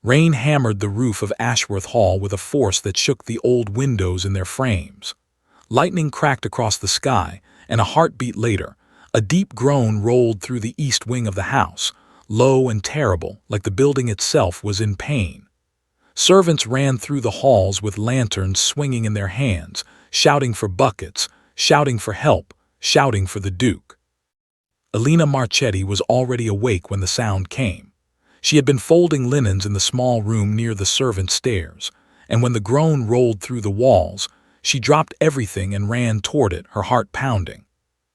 Rain hammered the roof of Ashworth Hall with a force that shook the old windows in their frames. Lightning cracked across the sky, and a heartbeat later, a deep groan rolled through the east wing of the house, low and terrible, like the building itself was in pain. Servants ran through the halls with lanterns swinging in their hands, shouting for buckets, shouting for help, shouting for the Duke. Elena Marchetti was already awake when the sound came. She had been folding linens in the small room near the servants' stairs, and when the groan rolled through the walls, she dropped everything and ran toward it, her heart pounding.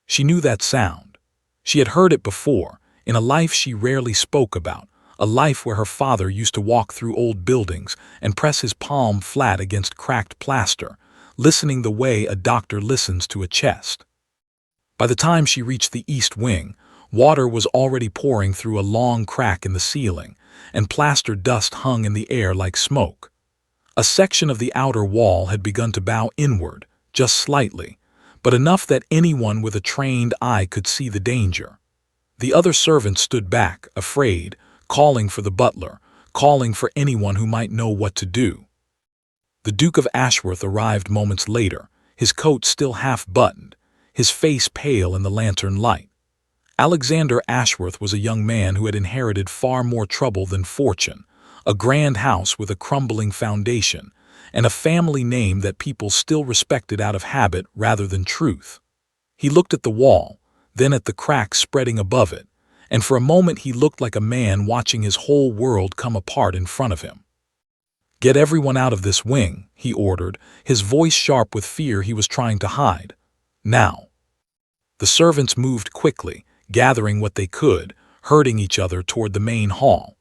She knew that sound. She had heard it before, in a life she rarely spoke about, a life where her father used to walk through old buildings and press his palm flat against cracked plaster, listening the way a doctor listens to a chest. By the time she reached the east wing, water was already pouring through a long crack in the ceiling, and plaster dust hung in the air like smoke. A section of the outer wall had begun to bow inward, just slightly, but enough that anyone with a trained eye could see the danger. The other servants stood back, afraid, calling for the butler, calling for anyone who might know what to do. The Duke of Ashworth arrived moments later, his coat still half-buttoned, his face pale in the lantern light. Alexander Ashworth was a young man who had inherited far more trouble than fortune, a grand house with a crumbling foundation, and a family name that people still respected out of habit rather than truth. He looked at the wall, then at the cracks spreading above it, and for a moment he looked like a man watching his whole world come apart in front of him. "Get everyone out of this wing," he ordered, his voice sharp with fear he was trying to hide. "Now." The servants moved quickly, gathering what they could, herding each other toward the main hall.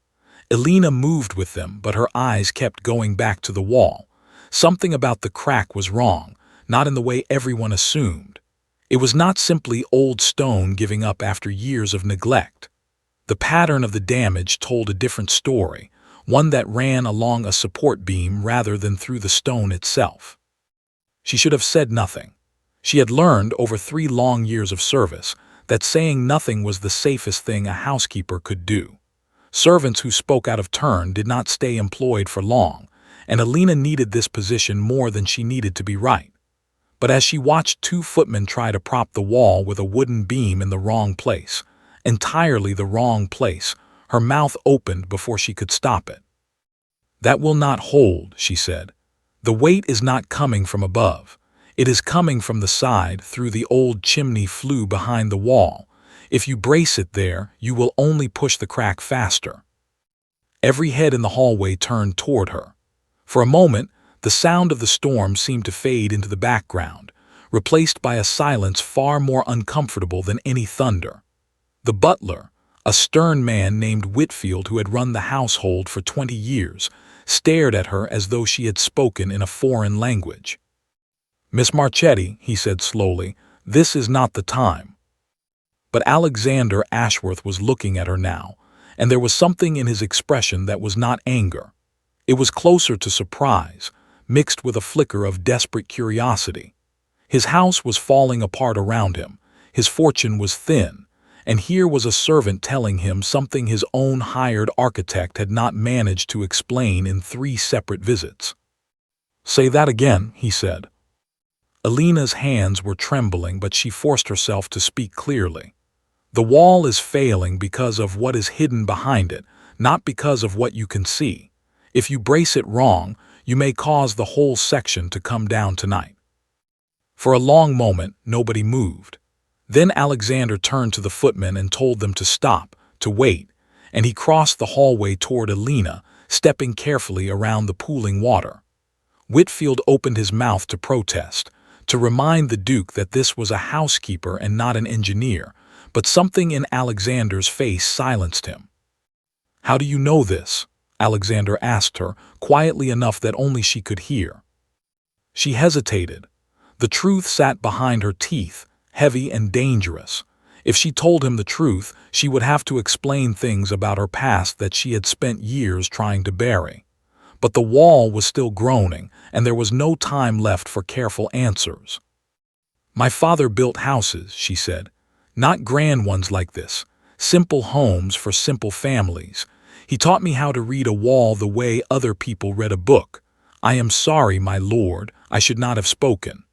Elena moved with them, but her eyes kept going back to the wall. Something about the crack was wrong, not in the way everyone assumed. It was not simply old stone giving up after years of neglect. The pattern of the damage told a different story, one that ran along a support beam rather than through the stone itself. She should have said nothing. She had learned over 3 long years of service that saying nothing was the safest thing a housekeeper could do. Servants who spoke out of turn did not stay employed for long, and Elena needed this position more than she needed to be right. But as she watched 2 footmen try to prop the wall with a wooden beam in the wrong place, entirely the wrong place, her mouth opened before she could stop it. "That will not hold," she said. "The weight is not coming from above. It is coming from the side through the old chimney flue behind the wall. If you brace it there, you will only push the crack faster." Every head in the hallway turned toward her. For a moment, the sound of the storm seemed to fade into the background, replaced by a silence far more uncomfortable than any thunder. The butler, a stern man named Whitfield who had run the household for 20 years, stared at her as though she had spoken in a foreign language. "Miss Marchetti," he said slowly, "this is not the time." But Alexander Ashworth was looking at her now, and there was something in his expression that was not anger. It was closer to surprise, mixed with a flicker of desperate curiosity. His house was falling apart around him, his fortune was thin, and here was a servant telling him something his own hired architect had not managed to explain in 3 separate visits. "Say that again," he said. Elena's hands were trembling, but she forced herself to speak clearly. "The wall is failing because of what is hidden behind it, not because of what you can see. If you brace it wrong, you may cause the whole section to come down tonight." For a long moment, nobody moved. Then Alexander turned to the footmen and told them to stop, to wait, and he crossed the hallway toward Elena, stepping carefully around the pooling water. Whitfield opened his mouth to protest, to remind the Duke that this was a housekeeper and not an engineer, but something in Alexander's face silenced him. "How do you know this?" Alexander asked her, quietly enough that only she could hear. She hesitated. The truth sat behind her teeth, heavy and dangerous. If she told him the truth, she would have to explain things about her past that she had spent years trying to bury. But the wall was still groaning, and there was no time left for careful answers. "My father built houses," she said. "Not grand ones like this. Simple homes for simple families. He taught me how to read a wall the way other people read a book. I am sorry, my lord, I should not have spoken."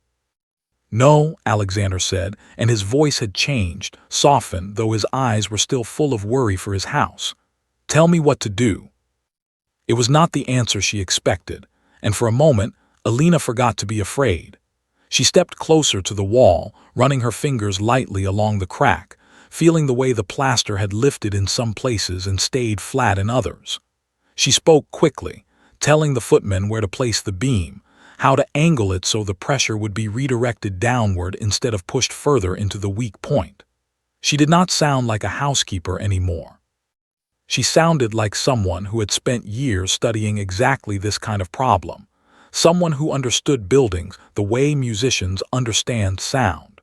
"No," Alexander said, and his voice had changed, softened, though his eyes were still full of worry for his house. "Tell me what to do." It was not the answer she expected, and for a moment, Alina forgot to be afraid. She stepped closer to the wall, running her fingers lightly along the crack, feeling the way the plaster had lifted in some places and stayed flat in others. She spoke quickly, telling the footmen where to place the beam, how to angle it so the pressure would be redirected downward instead of pushed further into the weak point. She did not sound like a housekeeper anymore. She sounded like someone who had spent years studying exactly this kind of problem, someone who understood buildings the way musicians understand sound.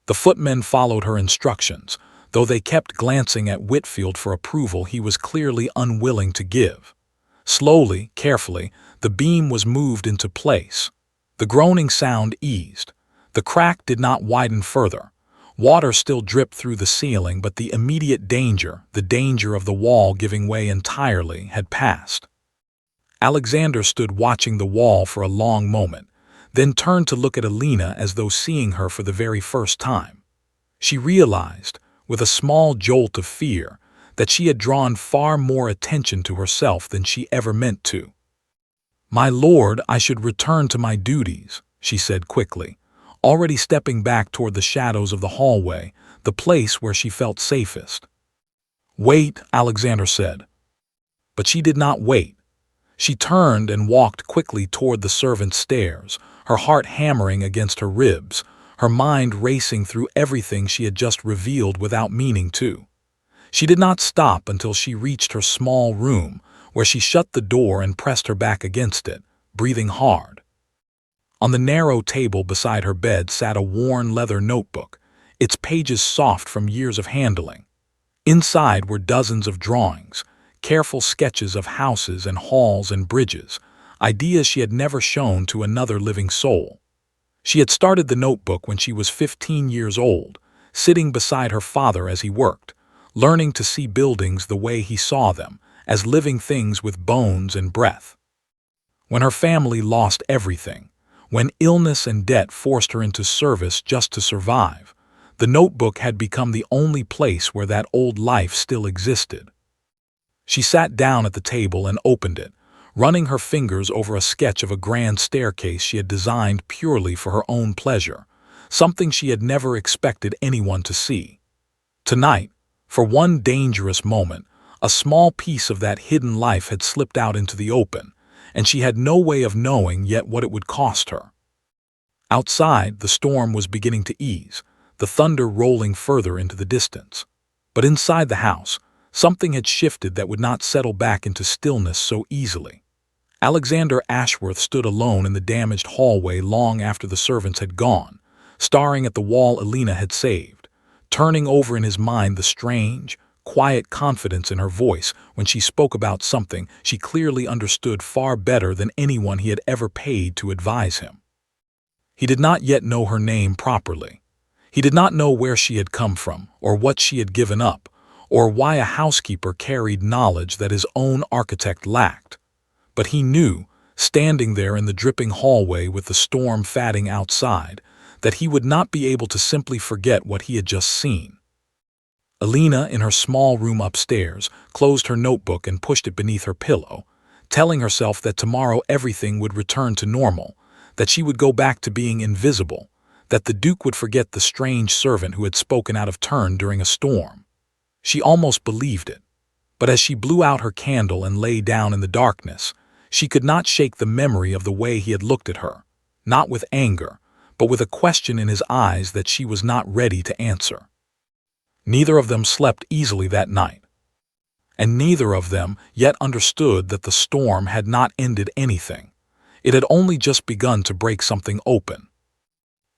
The footmen followed her instructions, though they kept glancing at Whitfield for approval he was clearly unwilling to give. Slowly, carefully, the beam was moved into place. The groaning sound eased. The crack did not widen further. Water still dripped through the ceiling, but the immediate danger, the danger of the wall giving way entirely, had passed. Alexander stood watching the wall for a long moment, then turned to look at Alina as though seeing her for the very first time. She realized, with a small jolt of fear, that she had drawn far more attention to herself than she ever meant to. "My lord, I should return to my duties," she said quickly, already stepping back toward the shadows of the hallway, the place where she felt safest. "Wait," Alexander said. But she did not wait. She turned and walked quickly toward the servants' stairs, her heart hammering against her ribs, her mind racing through everything she had just revealed without meaning to. She did not stop until she reached her small room, where she shut the door and pressed her back against it, breathing hard. On the narrow table beside her bed sat a worn leather notebook, its pages soft from years of handling. Inside were dozens of drawings, careful sketches of houses and halls and bridges, ideas she had never shown to another living soul. She had started the notebook when she was 15 years old, sitting beside her father as he worked, learning to see buildings the way he saw them, as living things with bones and breath. When her family lost everything, when illness and debt forced her into service just to survive, the notebook had become the only place where that old life still existed. She sat down at the table and opened it, running her fingers over a sketch of a grand staircase she had designed purely for her own pleasure, something she had never expected anyone to see. Tonight, for one dangerous moment, a small piece of that hidden life had slipped out into the open, and she had no way of knowing yet what it would cost her. Outside, the storm was beginning to ease, the thunder rolling further into the distance. But inside the house, something had shifted that would not settle back into stillness so easily. Alexander Ashworth stood alone in the damaged hallway long after the servants had gone, staring at the wall Alina had saved, turning over in his mind the strange, quiet confidence in her voice when she spoke about something she clearly understood far better than anyone he had ever paid to advise him. He did not yet know her name properly. He did not know where she had come from, or what she had given up, or why a housekeeper carried knowledge that his own architect lacked. But he knew, standing there in the dripping hallway with the storm fatting outside, that he would not be able to simply forget what he had just seen. Alina, in her small room upstairs, closed her notebook and pushed it beneath her pillow, telling herself that tomorrow everything would return to normal, that she would go back to being invisible, that the Duke would forget the strange servant who had spoken out of turn during a storm. She almost believed it, but as she blew out her candle and lay down in the darkness, she could not shake the memory of the way he had looked at her, not with anger, but with a question in his eyes that she was not ready to answer. Neither of them slept easily that night, and neither of them yet understood that the storm had not ended anything. It had only just begun to break something open.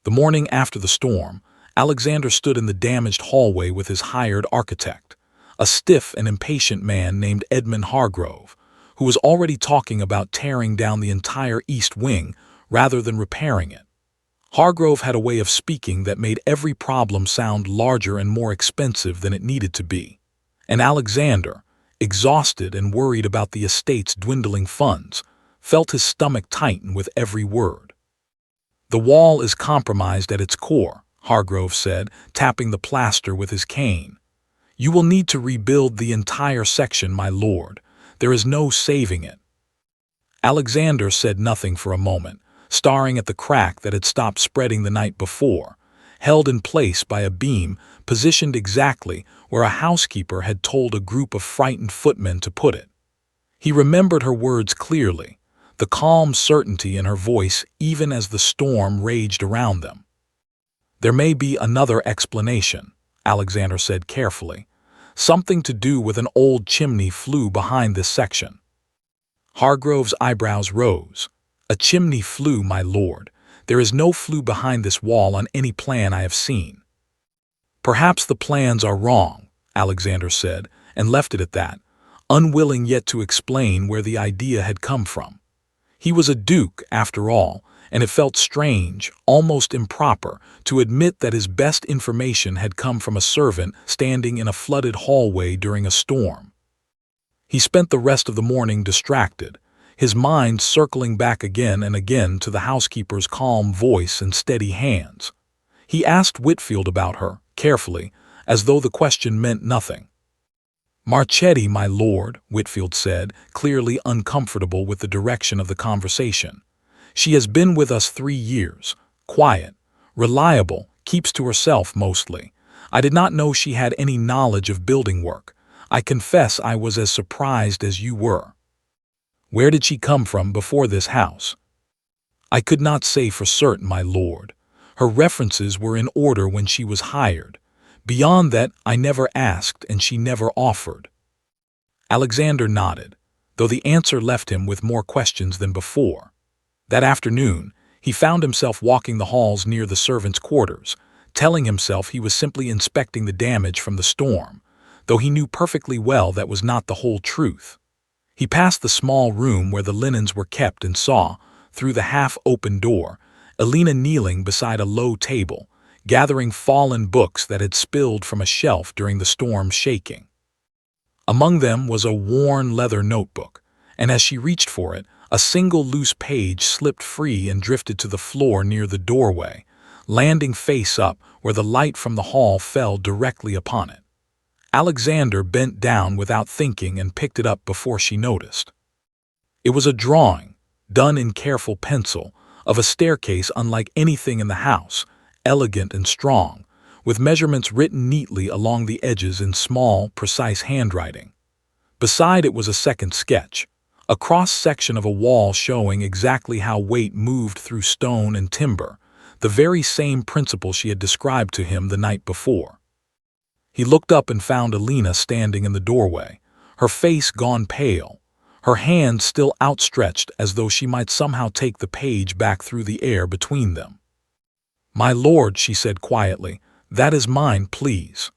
The morning after the storm, Alexander stood in the damaged hallway with his hired architect, a stiff and impatient man named Edmund Hargrove, who was already talking about tearing down the entire east wing rather than repairing it. Hargrove had a way of speaking that made every problem sound larger and more expensive than it needed to be. And Alexander, exhausted and worried about the estate's dwindling funds, felt his stomach tighten with every word. "The wall is compromised at its core," Hargrove said, tapping the plaster with his cane. "You will need to rebuild the entire section, my lord. There is no saving it." Alexander said nothing for a moment, staring at the crack that had stopped spreading the night before, held in place by a beam positioned exactly where a housekeeper had told a group of frightened footmen to put it. He remembered her words clearly, the calm certainty in her voice even as the storm raged around them. "There may be another explanation," Alexander said carefully. "Something to do with an old chimney flue behind this section." Hargrove's eyebrows rose. "A chimney flue, my lord. There is no flue behind this wall on any plan I have seen." "Perhaps the plans are wrong," Alexander said, and left it at that, unwilling yet to explain where the idea had come from. He was a duke, after all, and it felt strange, almost improper, to admit that his best information had come from a servant standing in a flooded hallway during a storm. He spent the rest of the morning distracted, his mind circling back again and again to the housekeeper's calm voice and steady hands. He asked Whitfield about her, carefully, as though the question meant nothing. "Marchetti, my lord," Whitfield said, clearly uncomfortable with the direction of the conversation. "She has been with us 3 years. Quiet, reliable, keeps to herself mostly. I did not know she had any knowledge of building work. I confess I was as surprised as you were." "Where did she come from before this house?" "I could not say for certain, my lord. Her references were in order when she was hired. Beyond that, I never asked and she never offered." Alexander nodded, though the answer left him with more questions than before. That afternoon, he found himself walking the halls near the servants' quarters, telling himself he was simply inspecting the damage from the storm, though he knew perfectly well that was not the whole truth. He passed the small room where the linens were kept and saw, through the half-open door, Alina kneeling beside a low table, gathering fallen books that had spilled from a shelf during the storm's shaking. Among them was a worn leather notebook, and as she reached for it, a single loose page slipped free and drifted to the floor near the doorway, landing face up where the light from the hall fell directly upon it. Alexander bent down without thinking and picked it up before she noticed. It was a drawing, done in careful pencil, of a staircase unlike anything in the house, elegant and strong, with measurements written neatly along the edges in small, precise handwriting. Beside it was a second sketch, a cross-section of a wall showing exactly how weight moved through stone and timber, the very same principle she had described to him the night before. He looked up and found Alina standing in the doorway, her face gone pale, her hand still outstretched as though she might somehow take the page back through the air between them. "My lord," she said quietly, "that is mine, please."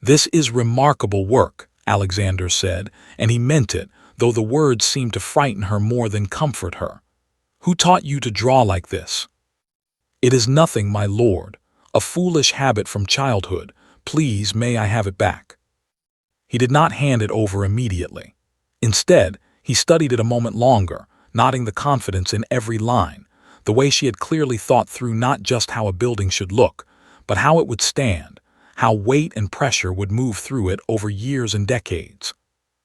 "This is remarkable work," Alexander said, and he meant it, though the words seemed to frighten her more than comfort her. "Who taught you to draw like this?" "It is nothing, my lord. A foolish habit from childhood. Please, may I have it back?" He did not hand it over immediately. Instead, he studied it a moment longer, nodding the confidence in every line, the way she had clearly thought through not just how a building should look, but how it would stand, how weight and pressure would move through it over years and decades.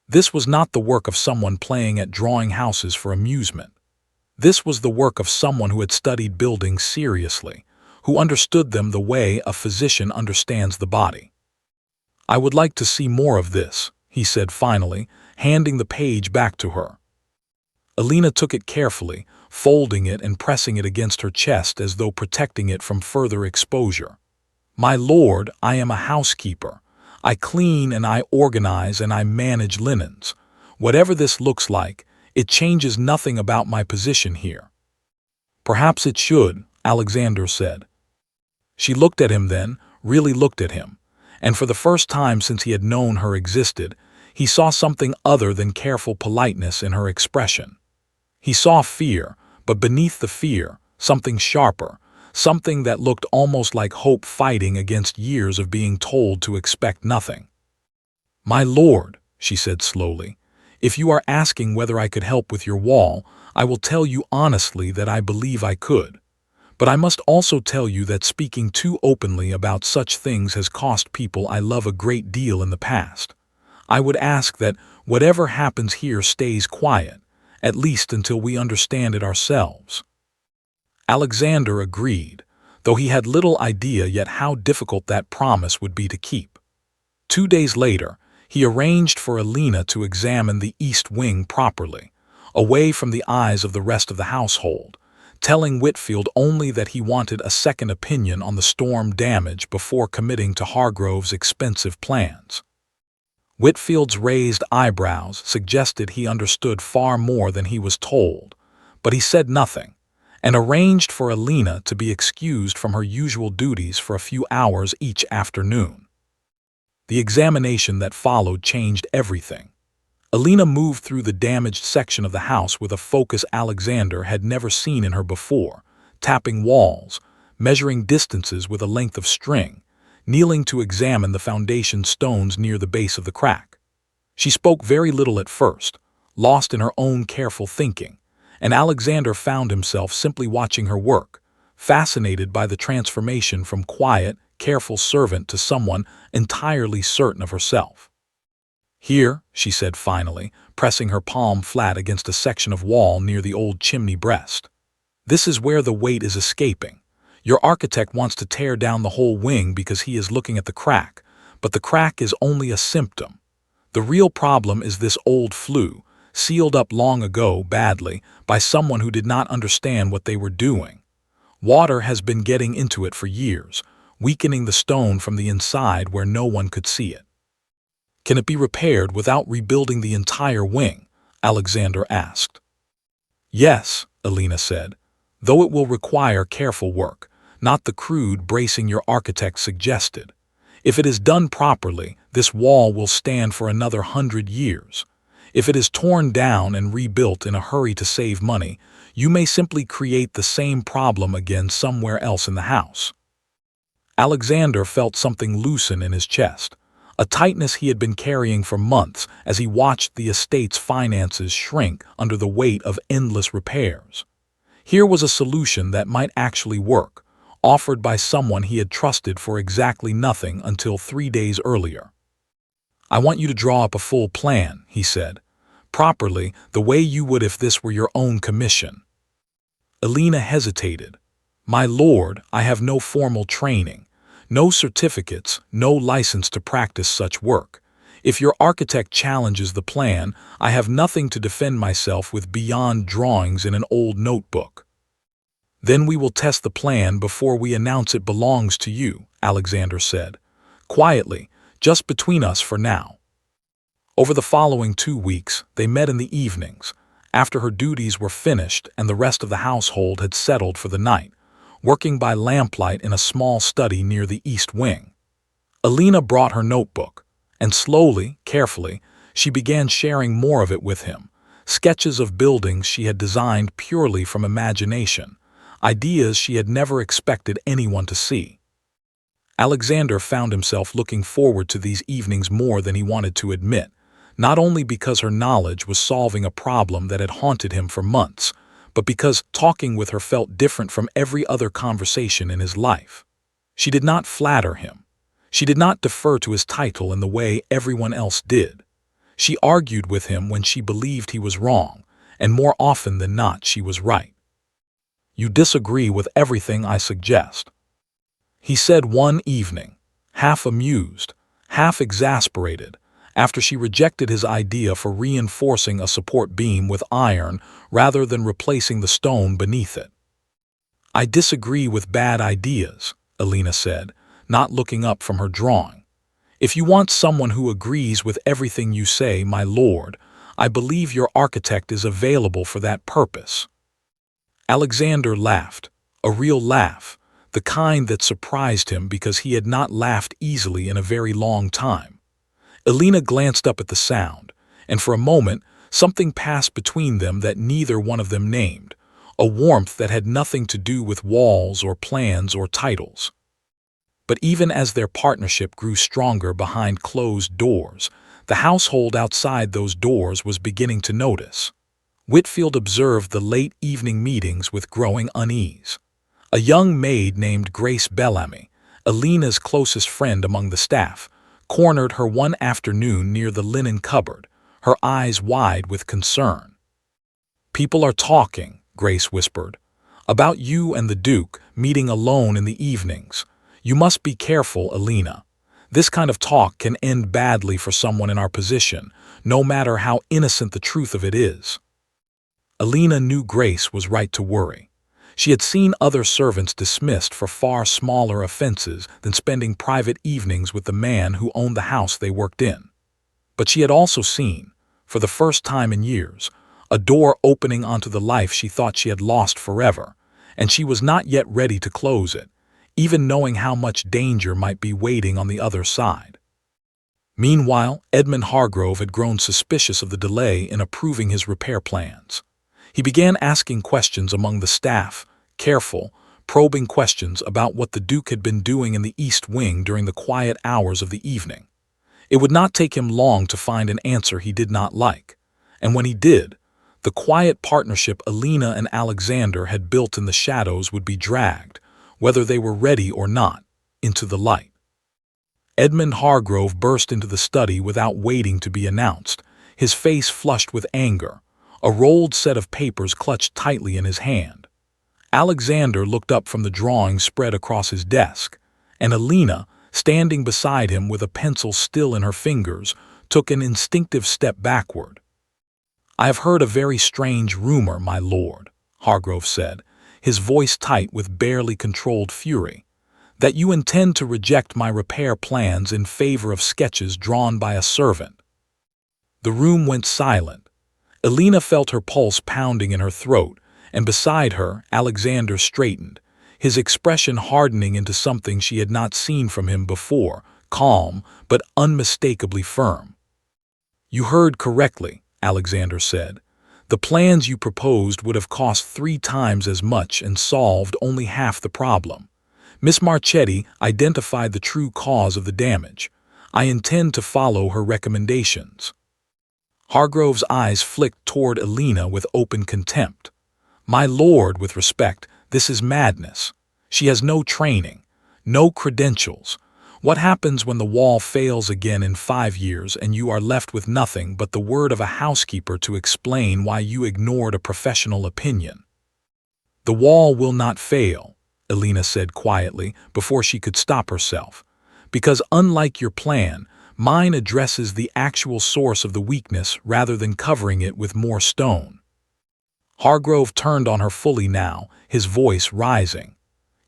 This was not the work of someone playing at drawing houses for amusement. This was the work of someone who had studied buildings seriously, who understood them the way a physician understands the body. "I would like to see more of this," he said finally, handing the page back to her. Alina took it carefully, folding it and pressing it against her chest as though protecting it from further exposure. "My lord, I am a housekeeper. I clean and I organize and I manage linens. Whatever this looks like, it changes nothing about my position here." "Perhaps it should," Alexander said. She looked at him then, really looked at him, and for the first time since he had known her existed, he saw something other than careful politeness in her expression. He saw fear, but beneath the fear, something sharper, something that looked almost like hope fighting against years of being told to expect nothing. "My lord," she said slowly. "If you are asking whether I could help with your wall, I will tell you honestly that I believe I could. But I must also tell you that speaking too openly about such things has cost people I love a great deal in the past. I would ask that whatever happens here stays quiet, at least until we understand it ourselves." Alexander agreed, though he had little idea yet how difficult that promise would be to keep. 2 days later, he arranged for Alina to examine the east wing properly, away from the eyes of the rest of the household, telling Whitfield only that he wanted a second opinion on the storm damage before committing to Hargrove's expensive plans. Whitfield's raised eyebrows suggested he understood far more than he was told, but he said nothing, and arranged for Alina to be excused from her usual duties for a few hours each afternoon. The examination that followed changed everything. Alina moved through the damaged section of the house with a focus Alexander had never seen in her before, tapping walls, measuring distances with a length of string, kneeling to examine the foundation stones near the base of the crack. She spoke very little at first, lost in her own careful thinking, and Alexander found himself simply watching her work, fascinated by the transformation from quiet, careful servant to someone entirely certain of herself. "Here," she said finally, pressing her palm flat against a section of wall near the old chimney breast. "This is where the weight is escaping. Your architect wants to tear down the whole wing because he is looking at the crack, but the crack is only a symptom. The real problem is this old flue, sealed up long ago badly by someone who did not understand what they were doing. Water has been getting into it for years, weakening the stone from the inside where no one could see it." "Can it be repaired without rebuilding the entire wing?" Alexander asked. "Yes," Alina said, "though it will require careful work, not the crude bracing your architect suggested. If it is done properly, this wall will stand for another 100 years. If it is torn down and rebuilt in a hurry to save money, you may simply create the same problem again somewhere else in the house." Alexander felt something loosen in his chest, a tightness he had been carrying for months as he watched the estate's finances shrink under the weight of endless repairs. Here was a solution that might actually work, offered by someone he had trusted for exactly nothing until 3 days earlier. "I want you to draw up a full plan," he said, "properly, the way you would if this were your own commission." Alina hesitated. "My lord, I have no formal training, no certificates, no license to practice such work. If your architect challenges the plan, I have nothing to defend myself with beyond drawings in an old notebook." "Then we will test the plan before we announce it belongs to you," Alexander said, quietly, "just between us for now." Over the following 2 weeks, they met in the evenings, after her duties were finished and the rest of the household had settled for the night, working by lamplight in a small study near the east wing. Alina brought her notebook, and slowly, carefully, she began sharing more of it with him, sketches of buildings she had designed purely from imagination, ideas she had never expected anyone to see. Alexander found himself looking forward to these evenings more than he wanted to admit, not only because her knowledge was solving a problem that had haunted him for months, but because talking with her felt different from every other conversation in his life. She did not flatter him. She did not defer to his title in the way everyone else did. She argued with him when she believed he was wrong, and more often than not she was right. "You disagree with everything I suggest," he said one evening, half amused, half exasperated, after she rejected his idea for reinforcing a support beam with iron rather than replacing the stone beneath it. "I disagree with bad ideas," Alina said, not looking up from her drawing. "If you want someone who agrees with everything you say, my lord, I believe your architect is available for that purpose." Alexander laughed, a real laugh, the kind that surprised him because he had not laughed easily in a very long time. Alina glanced up at the sound, and for a moment something passed between them that neither one of them named, a warmth that had nothing to do with walls or plans or titles. But even as their partnership grew stronger behind closed doors, The household outside those doors was beginning to notice. Whitfield observed the late evening meetings with growing unease. A young maid named Grace Bellamy, Alina's closest friend among the staff, cornered her one afternoon near the linen cupboard, her eyes wide with concern. "People are talking," Grace whispered, "about you and the Duke meeting alone in the evenings. You must be careful, Alina. This kind of talk can end badly for someone in our position, no matter how innocent the truth of it is." Alina knew Grace was right to worry. She had seen other servants dismissed for far smaller offenses than spending private evenings with the man who owned the house they worked in. But she had also seen, for the first time in years, a door opening onto the life she thought she had lost forever, and she was not yet ready to close it, even knowing how much danger might be waiting on the other side. Meanwhile, Edmund Hargrove had grown suspicious of the delay in approving his repair plans. He began asking questions among the staff, careful, probing questions about what the Duke had been doing in the East Wing during the quiet hours of the evening. It would not take him long to find an answer he did not like, and when he did, the quiet partnership Alina and Alexander had built in the shadows would be dragged, whether they were ready or not, into the light. Edmund Hargrove burst into the study without waiting to be announced, his face flushed with anger, a rolled set of papers clutched tightly in his hand. Alexander looked up from the drawings spread across his desk, and Alina, standing beside him with a pencil still in her fingers, took an instinctive step backward. "I have heard a very strange rumor, my lord," Hargrove said, his voice tight with barely controlled fury, "that you intend to reject my repair plans in favor of sketches drawn by a servant." The room went silent. Alina felt her pulse pounding in her throat, and beside her, Alexander straightened, his expression hardening into something she had not seen from him before, calm but unmistakably firm. "You heard correctly," Alexander said. "The plans you proposed would have cost 3 times as much and solved only half the problem. Miss Marchetti identified the true cause of the damage. I intend to follow her recommendations." Hargrove's eyes flicked toward Alina with open contempt. "My lord, with respect, this is madness. She has no training, no credentials. What happens when the wall fails again in 5 years and you are left with nothing but the word of a housekeeper to explain why you ignored a professional opinion?" "The wall will not fail," Alina said quietly before she could stop herself, "because unlike your plan, mine addresses the actual source of the weakness rather than covering it with more stone." Hargrove turned on her fully now, his voice rising.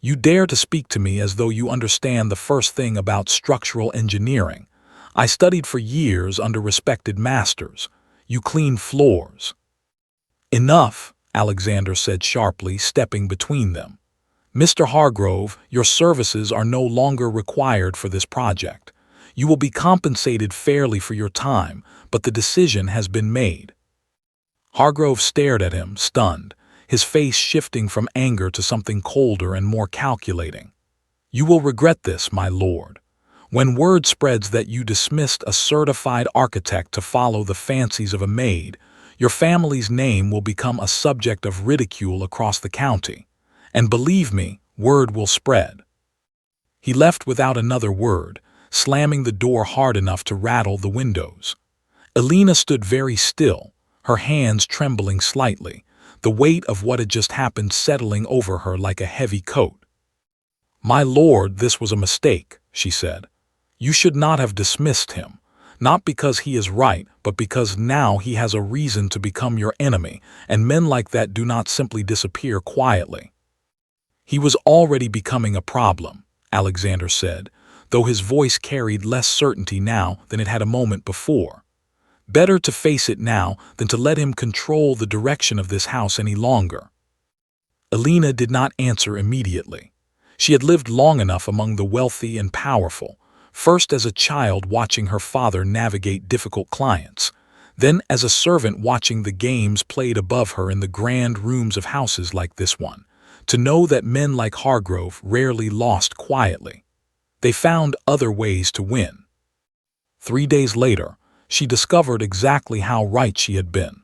"You dare to speak to me as though you understand the first thing about structural engineering. I studied for years under respected masters. You clean floors." "Enough," Alexander said sharply, stepping between them. "Mr. Hargrove, your services are no longer required for this project. You will be compensated fairly for your time, but the decision has been made." Hargrove stared at him, stunned, his face shifting from anger to something colder and more calculating. "You will regret this, my lord. When word spreads that you dismissed a certified architect to follow the fancies of a maid, your family's name will become a subject of ridicule across the county. And believe me, word will spread." He left without another word, slamming the door hard enough to rattle the windows. Alina stood very still, her hands trembling slightly, the weight of what had just happened settling over her like a heavy coat. "My lord, this was a mistake," she said. "You should not have dismissed him, not because he is right, but because now he has a reason to become your enemy, and men like that do not simply disappear quietly." "He was already becoming a problem," Alexander said, though his voice carried less certainty now than it had a moment before. "Better to face it now than to let him control the direction of this house any longer." Alina did not answer immediately. She had lived long enough among the wealthy and powerful, first as a child watching her father navigate difficult clients, then as a servant watching the games played above her in the grand rooms of houses like this one, to know that men like Hargrove rarely lost quietly. They found other ways to win. 3 days later, she discovered exactly how right she had been.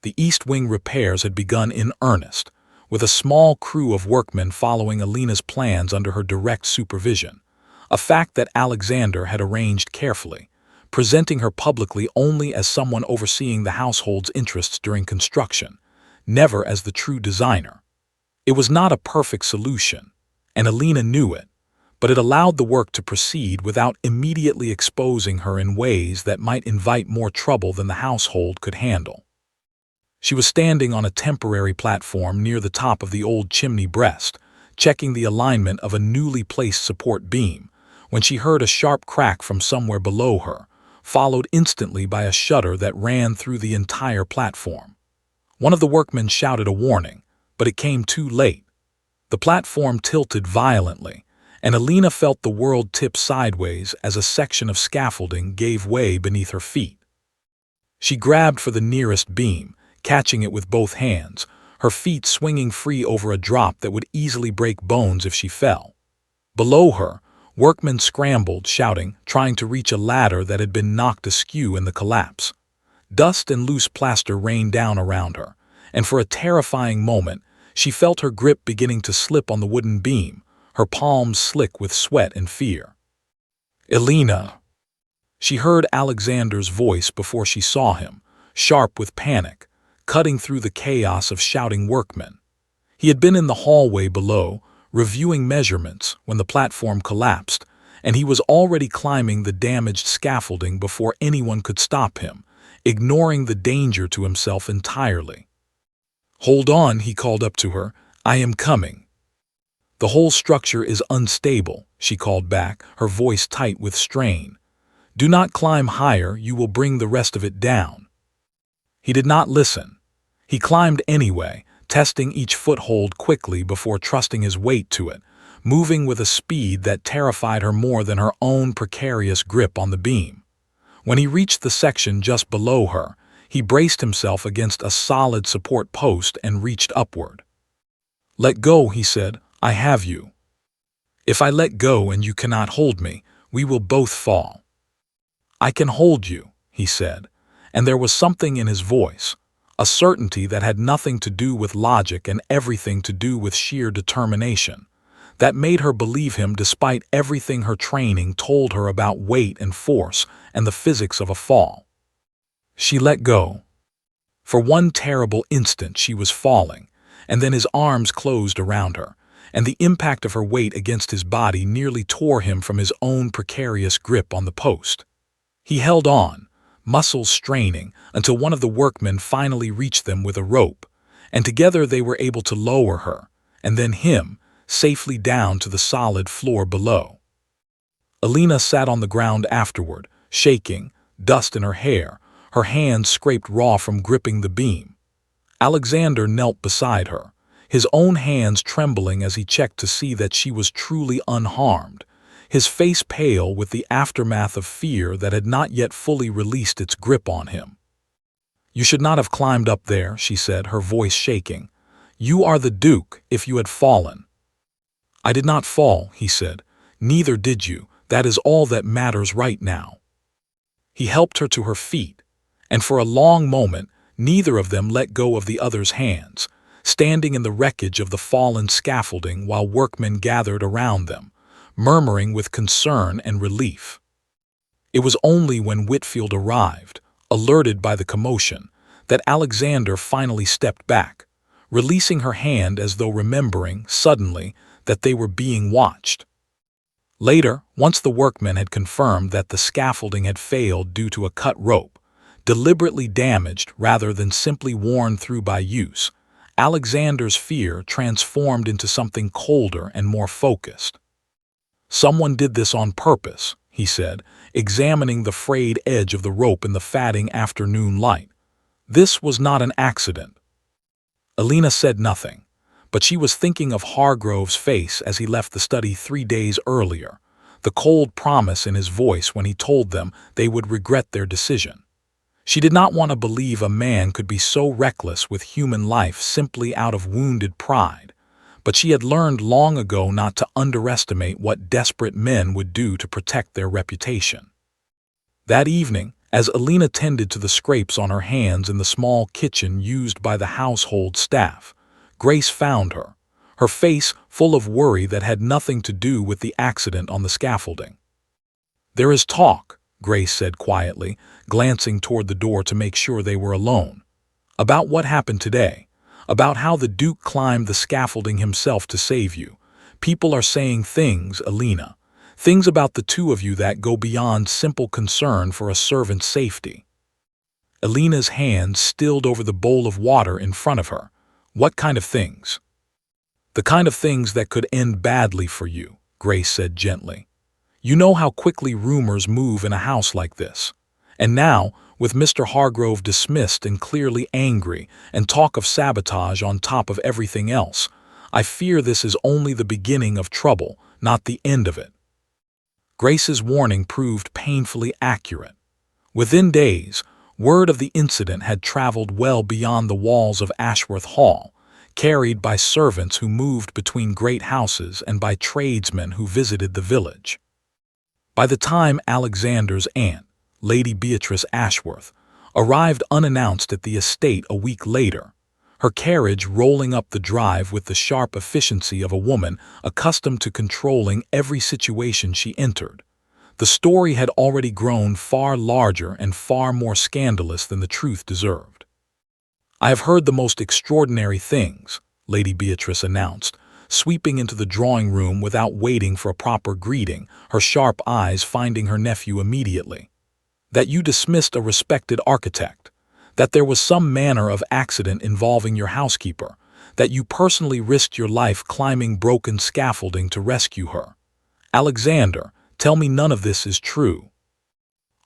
The East Wing repairs had begun in earnest, with a small crew of workmen following Alina's plans under her direct supervision, a fact that Alexander had arranged carefully, presenting her publicly only as someone overseeing the household's interests during construction, never as the true designer. It was not a perfect solution, and Alina knew it, but it allowed the work to proceed without immediately exposing her in ways that might invite more trouble than the household could handle. She was standing on a temporary platform near the top of the old chimney breast, checking the alignment of a newly placed support beam, when she heard a sharp crack from somewhere below her, followed instantly by a shudder that ran through the entire platform. One of the workmen shouted a warning, but it came too late. The platform tilted violently, and Alina felt the world tip sideways as a section of scaffolding gave way beneath her feet. She grabbed for the nearest beam, catching it with both hands, her feet swinging free over a drop that would easily break bones if she fell. Below her, workmen scrambled, shouting, trying to reach a ladder that had been knocked askew in the collapse. Dust and loose plaster rained down around her, and for a terrifying moment, she felt her grip beginning to slip on the wooden beam, her palms slick with sweat and fear. "Alina!" She heard Alexander's voice before she saw him, sharp with panic, cutting through the chaos of shouting workmen. He had been in the hallway below, reviewing measurements, when the platform collapsed, and he was already climbing the damaged scaffolding before anyone could stop him, ignoring the danger to himself entirely. "Hold on," he called up to her. "I am coming." "The whole structure is unstable," she called back, her voice tight with strain. "Do not climb higher, you will bring the rest of it down." He did not listen. He climbed anyway, testing each foothold quickly before trusting his weight to it, moving with a speed that terrified her more than her own precarious grip on the beam. When he reached the section just below her, he braced himself against a solid support post and reached upward. "Let go," he said. "I have you. If I let go and you cannot hold me, we will both fall." "I can hold you," he said, and there was something in his voice, a certainty that had nothing to do with logic and everything to do with sheer determination, that made her believe him despite everything her training told her about weight and force and the physics of a fall. She let go. For one terrible instant she was falling, and then his arms closed around her, and the impact of her weight against his body nearly tore him from his own precarious grip on the post. He held on, muscles straining, until one of the workmen finally reached them with a rope, and together they were able to lower her, and then him, safely down to the solid floor below. Alina sat on the ground afterward, shaking, dust in her hair, her hands scraped raw from gripping the beam. Alexander knelt beside her, his own hands trembling as he checked to see that she was truly unharmed, his face pale with the aftermath of fear that had not yet fully released its grip on him. "You should not have climbed up there," she said, her voice shaking. "You are the Duke if you had fallen." "I did not fall," he said. "Neither did you. That is all that matters right now." He helped her to her feet, and for a long moment neither of them let go of the other's hands, standing in the wreckage of the fallen scaffolding while workmen gathered around them, murmuring with concern and relief. It was only when Whitfield arrived, alerted by the commotion, that Alexander finally stepped back, releasing her hand as though remembering, suddenly, that they were being watched. Later, once the workmen had confirmed that the scaffolding had failed due to a cut rope, deliberately damaged rather than simply worn through by use, Alexander's fear transformed into something colder and more focused. "Someone did this on purpose," he said, examining the frayed edge of the rope in the fading afternoon light. "This was not an accident." Alina said nothing, but she was thinking of Hargrove's face as he left the study 3 days earlier, the cold promise in his voice when he told them they would regret their decision. She did not want to believe a man could be so reckless with human life simply out of wounded pride, but she had learned long ago not to underestimate what desperate men would do to protect their reputation. That evening, As Alina tended to the scrapes on her hands in the small kitchen used by the household staff, Grace found her face full of worry that had nothing to do with the accident on the scaffolding. "There is talk," Grace said quietly, glancing toward the door to make sure they were alone. "About what happened today. About how the Duke climbed the scaffolding himself to save you. People are saying things, Alina. Things about the two of you that go beyond simple concern for a servant's safety." Alina's hand stilled over the bowl of water in front of her. "What kind of things?" "The kind of things that could end badly for you," Grace said gently. "You know how quickly rumors move in a house like this. And now, with Mr. Hargrove dismissed and clearly angry, and talk of sabotage on top of everything else, I fear this is only the beginning of trouble, not the end of it." Grace's warning proved painfully accurate. Within days, word of the incident had traveled well beyond the walls of Ashworth Hall, carried by servants who moved between great houses and by tradesmen who visited the village. By the time Alexander's aunt, Lady Beatrice Ashworth, arrived unannounced at the estate a week later, her carriage rolling up the drive with the sharp efficiency of a woman accustomed to controlling every situation she entered, the story had already grown far larger and far more scandalous than the truth deserved. "I have heard the most extraordinary things," Lady Beatrice announced, sweeping into the drawing room without waiting for a proper greeting, her sharp eyes finding her nephew immediately. "That you dismissed a respected architect, that there was some manner of accident involving your housekeeper, that you personally risked your life climbing broken scaffolding to rescue her. Alexander, tell me none of this is true."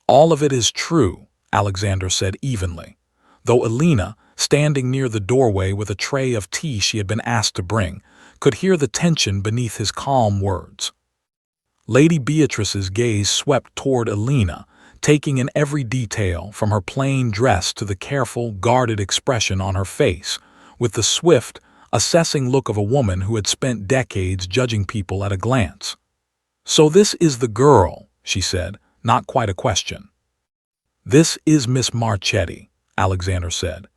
"All of it is true," Alexander said evenly, though Alina, standing near the doorway with a tray of tea she had been asked to bring, could hear the tension beneath his calm words. Lady Beatrice's gaze swept toward Alina, taking in every detail from her plain dress to the careful, guarded expression on her face, with the swift, assessing look of a woman who had spent decades judging people at a glance. "So this is the girl," she said, not quite a question. "This is Miss Marchetti," Alexander said.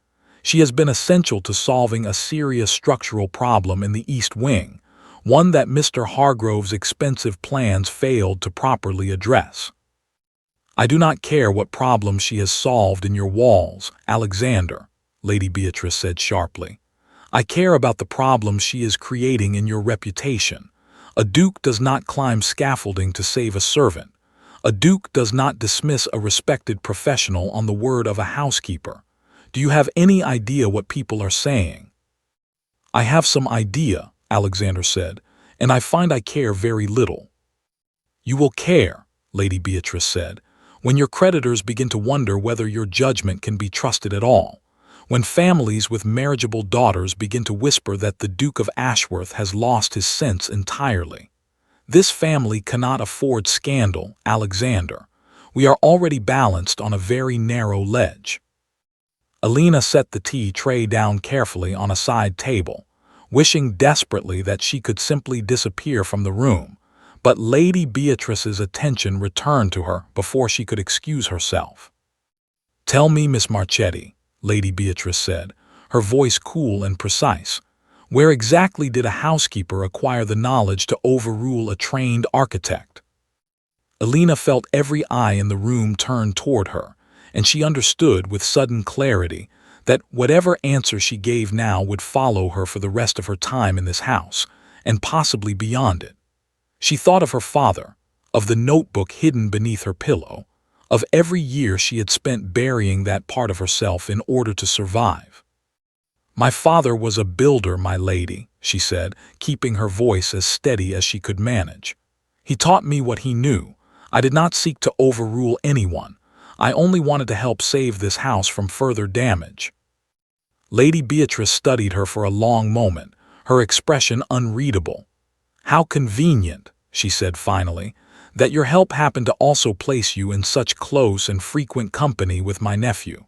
"She has been essential to solving a serious structural problem in the East Wing, one that Mr. Hargrove's expensive plans failed to properly address." "I do not care what problem she has solved in your walls, Alexander," Lady Beatrice said sharply. "I care about the problem she is creating in your reputation. A duke does not climb scaffolding to save a servant. A duke does not dismiss a respected professional on the word of a housekeeper. Do you have any idea what people are saying?" "I have some idea," Alexander said, "and I find I care very little." "You will care," Lady Beatrice said, "when your creditors begin to wonder whether your judgment can be trusted at all, when families with marriageable daughters begin to whisper that the Duke of Ashworth has lost his sense entirely. This family cannot afford scandal, Alexander. We are already balanced on a very narrow ledge." Alina set the tea tray down carefully on a side table, wishing desperately that she could simply disappear from the room, but Lady Beatrice's attention returned to her before she could excuse herself. "Tell me, Miss Marchetti," Lady Beatrice said, her voice cool and precise, "where exactly did a housekeeper acquire the knowledge to overrule a trained architect?" Alina felt every eye in the room turn toward her, and she understood with sudden clarity that whatever answer she gave now would follow her for the rest of her time in this house, and possibly beyond it. She thought of her father, of the notebook hidden beneath her pillow, of every year she had spent burying that part of herself in order to survive. "My father was a builder, my lady," she said, keeping her voice as steady as she could manage. "He taught me what he knew. I did not seek to overrule anyone. I only wanted to help save this house from further damage." Lady Beatrice studied her for a long moment, her expression unreadable. "How convenient," she said finally, "that your help happened to also place you in such close and frequent company with my nephew."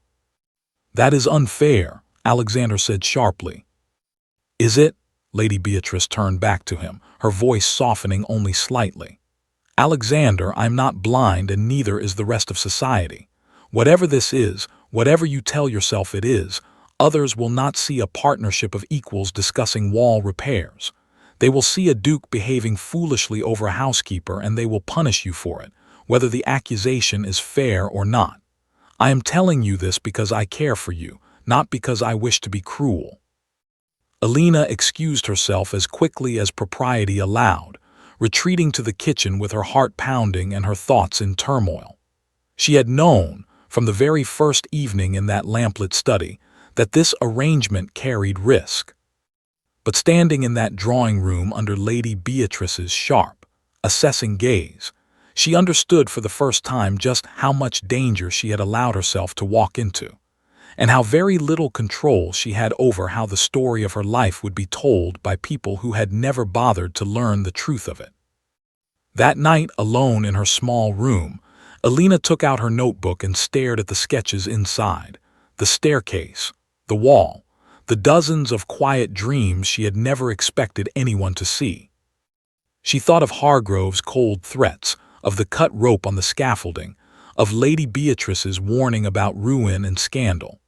"That is unfair," Alexander said sharply. "Is it?" Lady Beatrice turned back to him, her voice softening only slightly. "Alexander, I'm not blind and neither is the rest of society. Whatever this is, whatever you tell yourself it is, others will not see a partnership of equals discussing wall repairs. They will see a duke behaving foolishly over a housekeeper, and they will punish you for it, whether the accusation is fair or not. I am telling you this because I care for you, not because I wish to be cruel." Alina excused herself as quickly as propriety allowed, retreating to the kitchen with her heart pounding and her thoughts in turmoil. She had known, from the very first evening in that lamplit study, that this arrangement carried risk. But standing in that drawing-room under Lady Beatrice's sharp, assessing gaze, she understood for the first time just how much danger she had allowed herself to walk into, and how very little control she had over how the story of her life would be told by people who had never bothered to learn the truth of it. That night, alone in her small room, Alina took out her notebook and stared at the sketches inside, the staircase, the wall, the dozens of quiet dreams she had never expected anyone to see. She thought of Hargrove's cold threats, of the cut rope on the scaffolding, of Lady Beatrice's warning about ruin and scandal.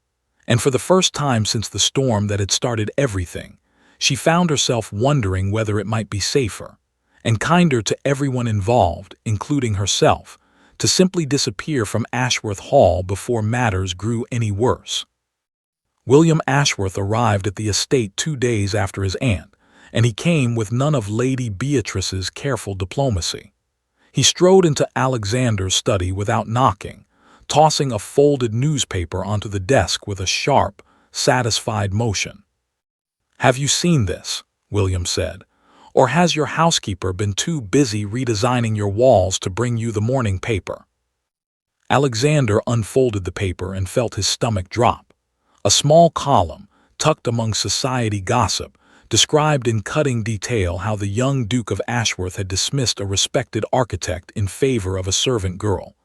And for the first time since the storm that had started everything, she found herself wondering whether it might be safer, and kinder to everyone involved, including herself, to simply disappear from Ashworth Hall before matters grew any worse. William Ashworth arrived at the estate 2 days after his aunt, and he came with none of Lady Beatrice's careful diplomacy. He strode into Alexander's study without knocking, tossing a folded newspaper onto the desk with a sharp, satisfied motion. "Have you seen this?" William said. "Or has your housekeeper been too busy redesigning your walls to bring you the morning paper?" Alexander unfolded the paper and felt his stomach drop. A small column, tucked among society gossip, described in cutting detail how the young Duke of Ashworth had dismissed a respected architect in favor of a servant girl,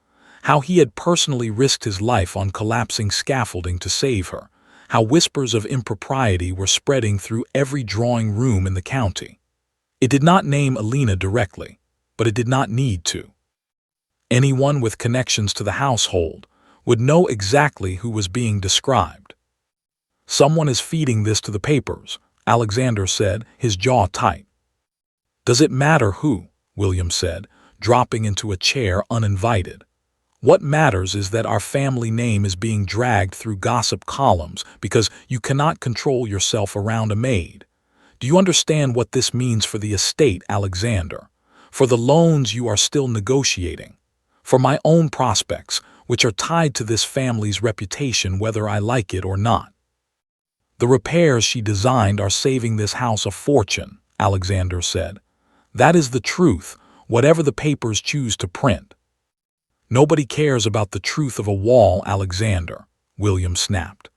how he had personally risked his life on collapsing scaffolding to save her, how whispers of impropriety were spreading through every drawing room in the county. It did not name Alina directly, but it did not need to. Anyone with connections to the household would know exactly who was being described. "Someone is feeding this to the papers," Alexander said, his jaw tight. "Does it matter who?" William said, dropping into a chair uninvited. "What matters is that our family name is being dragged through gossip columns because you cannot control yourself around a maid. Do you understand what this means for the estate, Alexander? For the loans you are still negotiating? For my own prospects, which are tied to this family's reputation whether I like it or not? The repairs she designed are saving this house a fortune," Alexander said. "That is the truth, whatever the papers choose to print." "Nobody cares about the truth of a wall, Alexander," William snapped.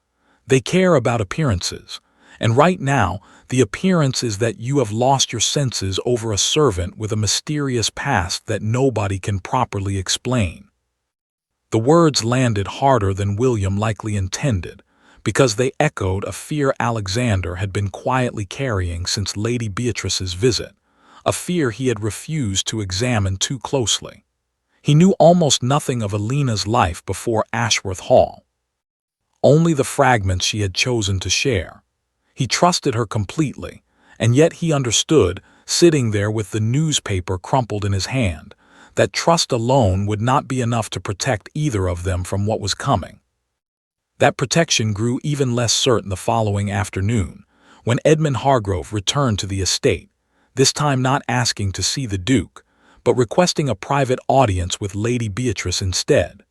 "They care about appearances, and right now the appearance is that you have lost your senses over a servant with a mysterious past that nobody can properly explain." The words landed harder than William likely intended, because they echoed a fear Alexander had been quietly carrying since Lady Beatrice's visit, a fear he had refused to examine too closely. He knew almost nothing of Alina's life before Ashworth Hall. Only the fragments she had chosen to share. He trusted her completely, and yet he understood, sitting there with the newspaper crumpled in his hand, that trust alone would not be enough to protect either of them from what was coming. That protection grew even less certain the following afternoon, when Edmund Hargrove returned to the estate, this time not asking to see the Duke, but requesting a private audience with Lady Beatrice instead.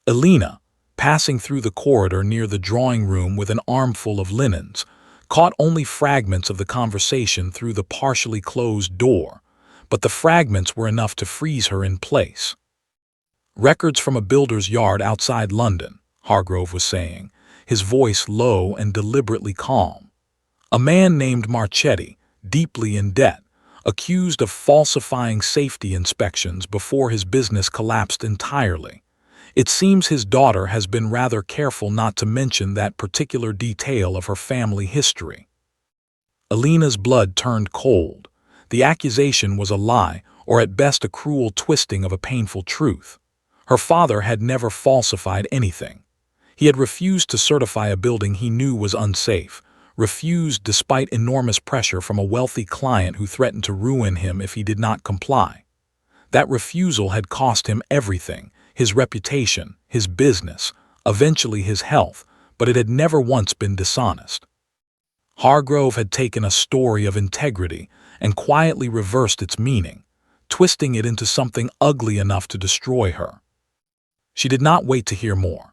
Alina, passing through the corridor near the drawing-room with an armful of linens, caught only fragments of the conversation through the partially closed door, but the fragments were enough to freeze her in place. "Records from a builder's yard outside London," Hargrove was saying, his voice low and deliberately calm. "A man named Marchetti, deeply in debt, accused of falsifying safety inspections before his business collapsed entirely. It seems his daughter has been rather careful not to mention that particular detail of her family history." Alina's blood turned cold. The accusation was a lie, or at best a cruel twisting of a painful truth. Her father had never falsified anything. He had refused to certify a building he knew was unsafe, refused despite enormous pressure from a wealthy client who threatened to ruin him if he did not comply. That refusal had cost him everything, his reputation, his business, eventually his health, but it had never once been dishonest. Hargrove had taken a story of integrity and quietly reversed its meaning, twisting it into something ugly enough to destroy her. She did not wait to hear more.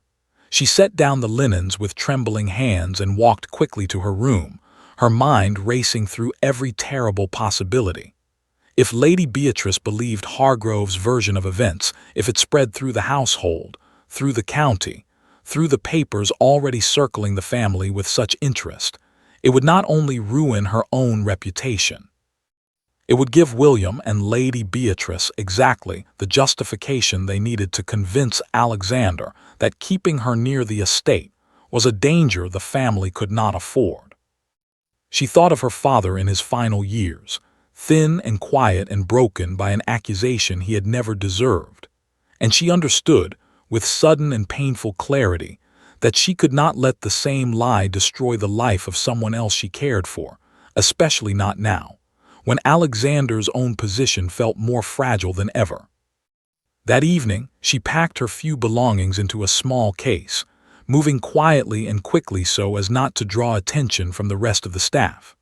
She set down the linens with trembling hands and walked quickly to her room, her mind racing through every terrible possibility. If Lady Beatrice believed Hargrove's version of events, if it spread through the household, through the county, through the papers already circling the family with such interest, it would not only ruin her own reputation. It would give William and Lady Beatrice exactly the justification they needed to convince Alexander that keeping her near the estate was a danger the family could not afford. She thought of her father in his final years, thin and quiet and broken by an accusation he had never deserved, and she understood, with sudden and painful clarity, that she could not let the same lie destroy the life of someone else she cared for, especially not now, when Alexander's own position felt more fragile than ever. That evening, she packed her few belongings into a small case, moving quietly and quickly so as not to draw attention from the rest of the staff.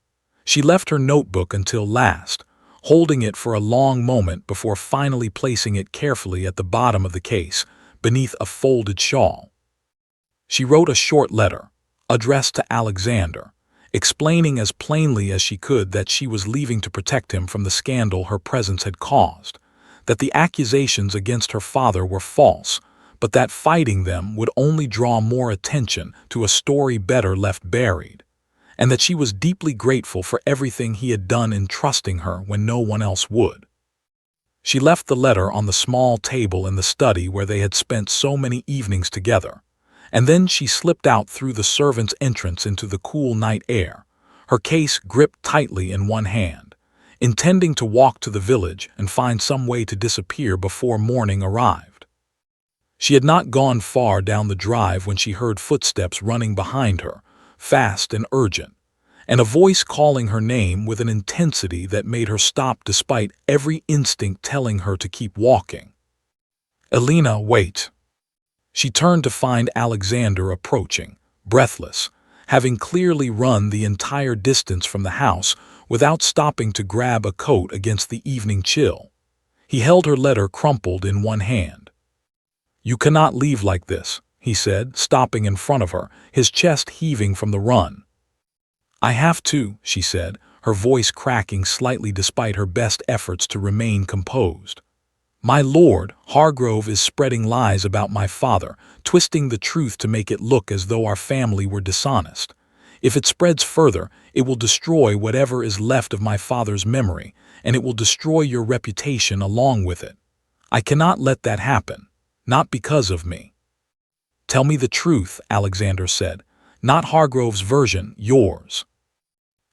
She left her notebook until last, holding it for a long moment before finally placing it carefully at the bottom of the case, beneath a folded shawl. She wrote a short letter, addressed to Alexander, explaining as plainly as she could that she was leaving to protect him from the scandal her presence had caused, that the accusations against her father were false, but that fighting them would only draw more attention to a story better left buried, and that she was deeply grateful for everything he had done in trusting her when no one else would. She left the letter on the small table in the study where they had spent so many evenings together, and then she slipped out through the servants' entrance into the cool night air, her case gripped tightly in one hand, intending to walk to the village and find some way to disappear before morning arrived. She had not gone far down the drive when she heard footsteps running behind her, fast and urgent, and a voice calling her name with an intensity that made her stop despite every instinct telling her to keep walking. "Elena, wait." She turned to find Alexander approaching, breathless, having clearly run the entire distance from the house without stopping to grab a coat against the evening chill. He held her letter crumpled in one hand. "You cannot leave like this," he said, stopping in front of her, his chest heaving from the run. "I have to," she said, her voice cracking slightly despite her best efforts to remain composed. "My lord, Hargrove is spreading lies about my father, twisting the truth to make it look as though our family were dishonest. If it spreads further, it will destroy whatever is left of my father's memory, and it will destroy your reputation along with it. I cannot let that happen, not because of me." "Tell me the truth," Alexander said, "not Hargrove's version, yours."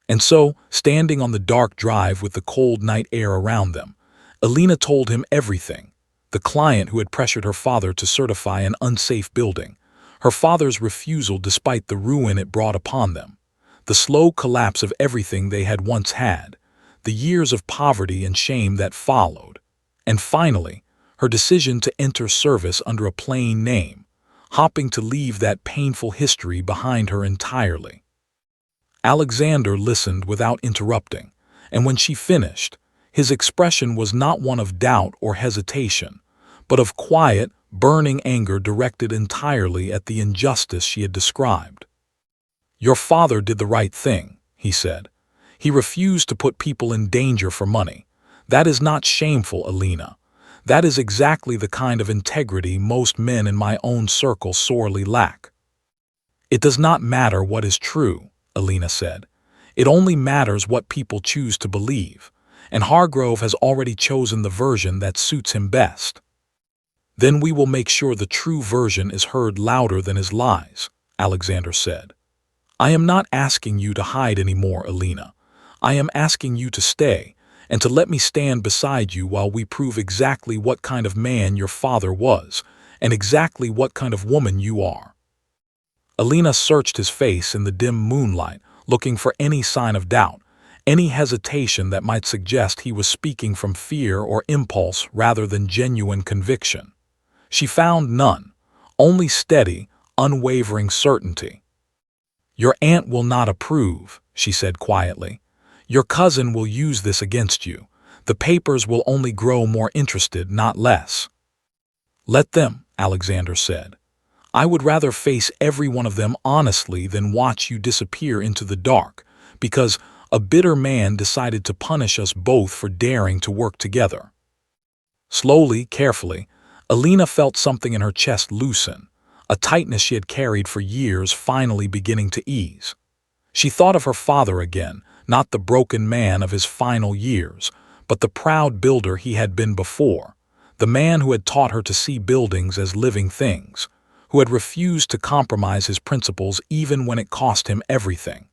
And so, standing on the dark drive with the cold night air around them, Elena told him everything: the client who had pressured her father to certify an unsafe building, her father's refusal despite the ruin it brought upon them, the slow collapse of everything they had once had, the years of poverty and shame that followed, and finally, her decision to enter service under a plain name, hoping to leave that painful history behind her entirely. Alexander listened without interrupting, and when she finished, his expression was not one of doubt or hesitation, but of quiet, burning anger directed entirely at the injustice she had described. "Your father did the right thing," he said. "He refused to put people in danger for money. That is not shameful, Elena. That is exactly the kind of integrity most men in my own circle sorely lack." "It does not matter what is true," Elena said. "It only matters what people choose to believe, and Hargrove has already chosen the version that suits him best." "Then we will make sure the true version is heard louder than his lies," Alexander said. "I am not asking you to hide anymore, Elena. I am asking you to stay, and to let me stand beside you while we prove exactly what kind of man your father was, and exactly what kind of woman you are." Alina searched his face in the dim moonlight, looking for any sign of doubt, any hesitation that might suggest he was speaking from fear or impulse rather than genuine conviction. She found none, only steady, unwavering certainty. "Your aunt will not approve," she said quietly. "Your cousin will use this against you. The papers will only grow more interested, not less." "Let them," Alexander said. "I would rather face every one of them honestly than watch you disappear into the dark, because a bitter man decided to punish us both for daring to work together." Slowly, carefully, Alina felt something in her chest loosen, a tightness she had carried for years finally beginning to ease. She thought of her father again, not the broken man of his final years, but the proud builder he had been before, the man who had taught her to see buildings as living things, who had refused to compromise his principles even when it cost him everything.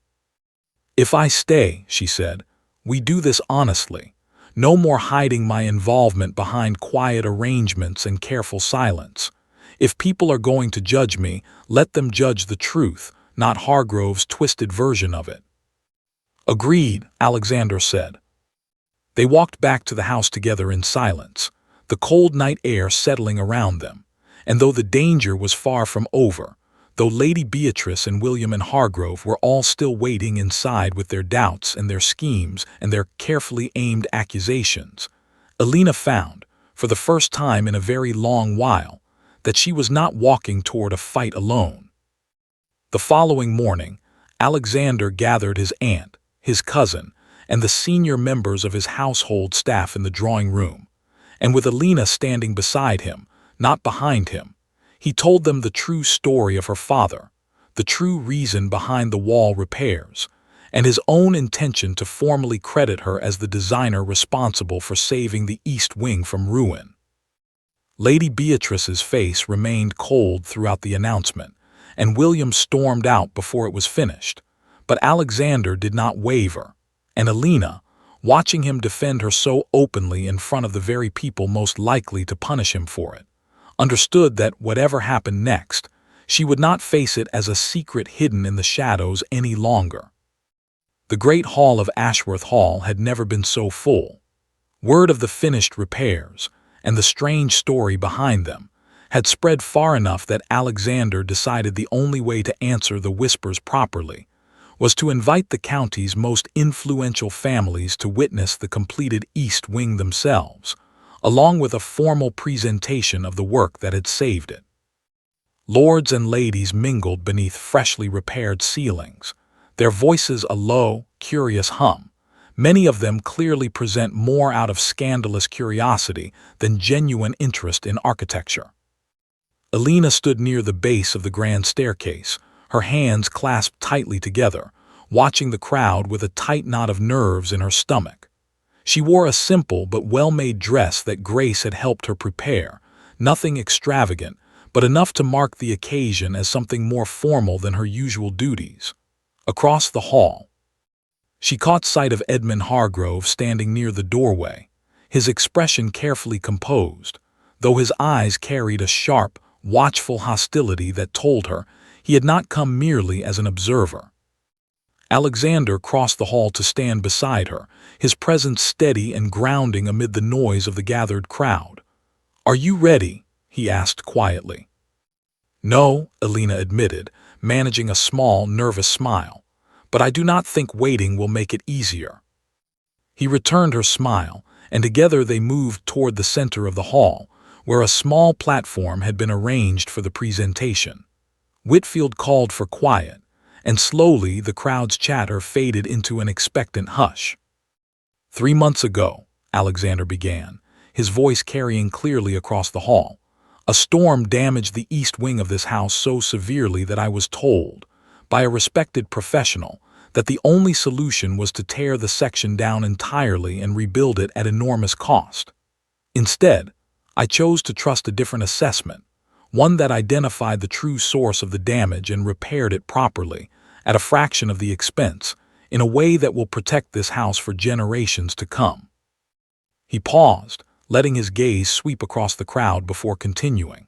"If I stay," she said, "we do this honestly. No more hiding my involvement behind quiet arrangements and careful silence. If people are going to judge me, let them judge the truth, not Hargrove's twisted version of it." "Agreed," Alexander said. They walked back to the house together in silence, the cold night air settling around them, and though the danger was far from over, though Lady Beatrice and William and Hargrove were all still waiting inside with their doubts and their schemes and their carefully aimed accusations, Alina found, for the first time in a very long while, that she was not walking toward a fight alone. The following morning, Alexander gathered his aunt, his cousin, and the senior members of his household staff in the drawing room, and with Alina standing beside him, not behind him, he told them the true story of her father, the true reason behind the wall repairs, and his own intention to formally credit her as the designer responsible for saving the East Wing from ruin. Lady Beatrice's face remained cold throughout the announcement, and William stormed out before it was finished, but Alexander did not waver, and Alina, watching him defend her so openly in front of the very people most likely to punish him for it, understood that whatever happened next, she would not face it as a secret hidden in the shadows any longer. The great hall of Ashworth Hall had never been so full. Word of the finished repairs, and the strange story behind them, had spread far enough that Alexander decided the only way to answer the whispers properly was to invite the county's most influential families to witness the completed East Wing themselves, along with a formal presentation of the work that had saved it. Lords and ladies mingled beneath freshly repaired ceilings, their voices a low, curious hum. Many of them clearly present more out of scandalous curiosity than genuine interest in architecture. Alina stood near the base of the grand staircase, her hands clasped tightly together, watching the crowd with a tight knot of nerves in her stomach. She wore a simple but well-made dress that Grace had helped her prepare, nothing extravagant, but enough to mark the occasion as something more formal than her usual duties. Across the hall, she caught sight of Edmund Hargrove standing near the doorway, his expression carefully composed, though his eyes carried a sharp, watchful hostility that told her he had not come merely as an observer. Alexander crossed the hall to stand beside her, his presence steady and grounding amid the noise of the gathered crowd. "Are you ready?" he asked quietly. "No," Alina admitted, managing a small, nervous smile, "but I do not think waiting will make it easier." He returned her smile, and together they moved toward the center of the hall, where a small platform had been arranged for the presentation. Whitfield called for quiet, and slowly the crowd's chatter faded into an expectant hush. "3 months ago," Alexander began, his voice carrying clearly across the hall, "a storm damaged the east wing of this house so severely that I was told, by a respected professional, that the only solution was to tear the section down entirely and rebuild it at enormous cost. Instead, I chose to trust a different assessment, one that identified the true source of the damage and repaired it properly, at a fraction of the expense, in a way that will protect this house for generations to come." He paused, letting his gaze sweep across the crowd before continuing.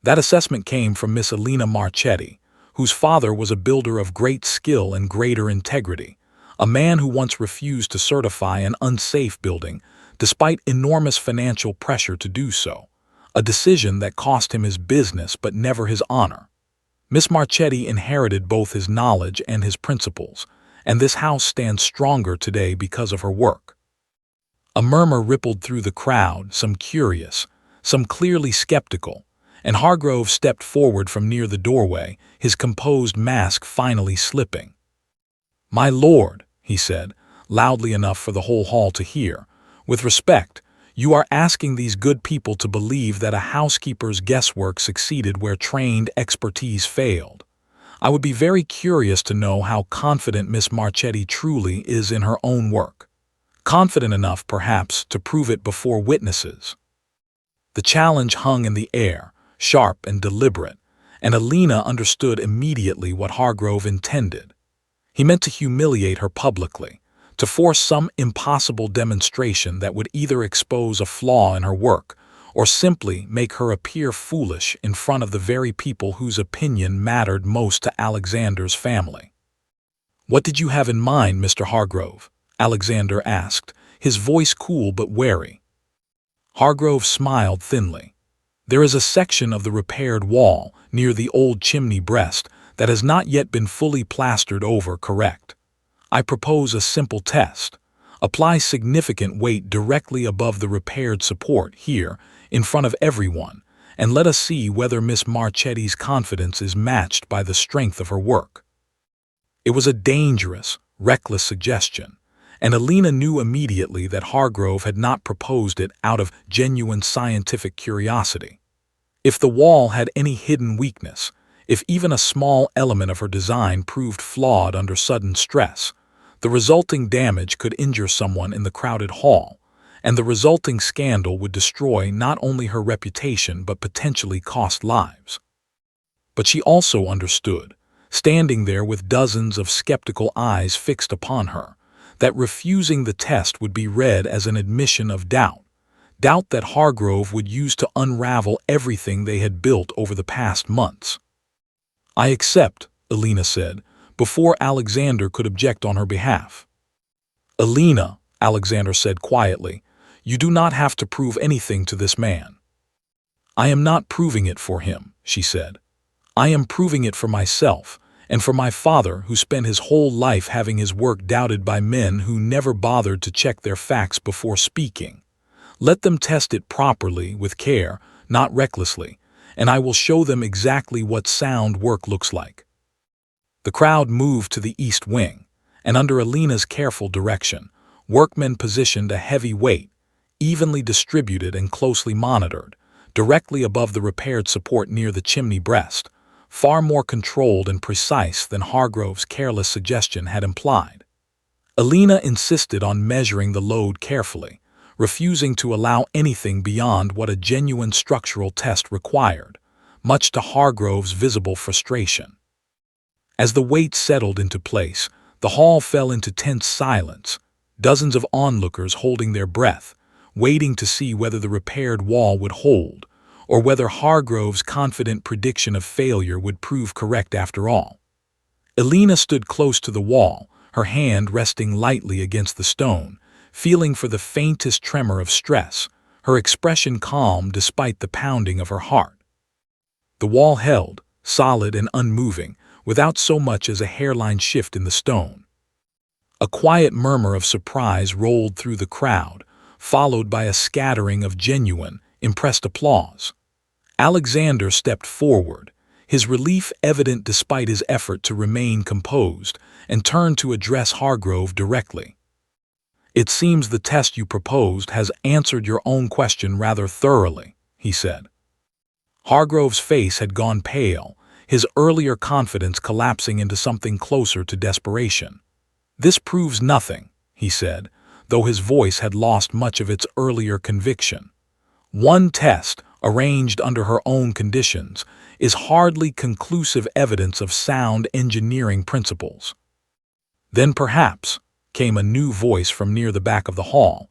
That assessment came from Miss Alina Marchetti, whose father was a builder of great skill and greater integrity, a man who once refused to certify an unsafe building despite enormous financial pressure to do so, a decision that cost him his business but never his honor. Miss Marchetti inherited both his knowledge and his principles, and this house stands stronger today because of her work. A murmur rippled through the crowd, some curious, some clearly skeptical, and Hargrove stepped forward from near the doorway, his composed mask finally slipping. "My lord," he said, loudly enough for the whole hall to hear, "with respect, you are asking these good people to believe that a housekeeper's guesswork succeeded where trained expertise failed. I would be very curious to know how confident Miss Marchetti truly is in her own work. Confident enough, perhaps, to prove it before witnesses." The challenge hung in the air, sharp and deliberate, and Alina understood immediately what Hargrove intended. He meant to humiliate her publicly, to force some impossible demonstration that would either expose a flaw in her work or simply make her appear foolish in front of the very people whose opinion mattered most to Alexander's family. "What did you have in mind, Mr. Hargrove?" Alexander asked, his voice cool but wary. Hargrove smiled thinly. "There is a section of the repaired wall near the old chimney breast that has not yet been fully plastered over correct. I propose a simple test. Apply significant weight directly above the repaired support here, in front of everyone, and let us see whether Miss Marchetti's confidence is matched by the strength of her work." It was a dangerous, reckless suggestion, and Alina knew immediately that Hargrove had not proposed it out of genuine scientific curiosity. If the wall had any hidden weakness, if even a small element of her design proved flawed under sudden stress, the resulting damage could injure someone in the crowded hall, and the resulting scandal would destroy not only her reputation but potentially cost lives. But she also understood, standing there with dozens of skeptical eyes fixed upon her, that refusing the test would be read as an admission of doubt that Hargrove would use to unravel everything they had built over the past months. "I accept," Alina said, before Alexander could object on her behalf. "Alina," Alexander said quietly, "you do not have to prove anything to this man." "I am not proving it for him," she said. "I am proving it for myself, and for my father who spent his whole life having his work doubted by men who never bothered to check their facts before speaking. Let them test it properly, with care, not recklessly, and I will show them exactly what sound work looks like." The crowd moved to the east wing, and under Alina's careful direction, workmen positioned a heavy weight, evenly distributed and closely monitored, directly above the repaired support near the chimney breast, far more controlled and precise than Hargrove's careless suggestion had implied. Alina insisted on measuring the load carefully, refusing to allow anything beyond what a genuine structural test required, much to Hargrove's visible frustration. As the weight settled into place, the hall fell into tense silence, dozens of onlookers holding their breath, waiting to see whether the repaired wall would hold, or whether Hargrove's confident prediction of failure would prove correct after all. Alina stood close to the wall, her hand resting lightly against the stone, feeling for the faintest tremor of stress, her expression calm despite the pounding of her heart. The wall held, solid and unmoving, without so much as a hairline shift in the stone. A quiet murmur of surprise rolled through the crowd, followed by a scattering of genuine, impressed applause. Alexander stepped forward, his relief evident despite his effort to remain composed, and turned to address Hargrove directly. "It seems the test you proposed has answered your own question rather thoroughly," he said. Hargrove's face had gone pale, his earlier confidence collapsing into something closer to desperation. "This proves nothing," he said, though his voice had lost much of its earlier conviction. "One test, arranged under her own conditions, is hardly conclusive evidence of sound engineering principles." "Then perhaps," came a new voice from near the back of the hall,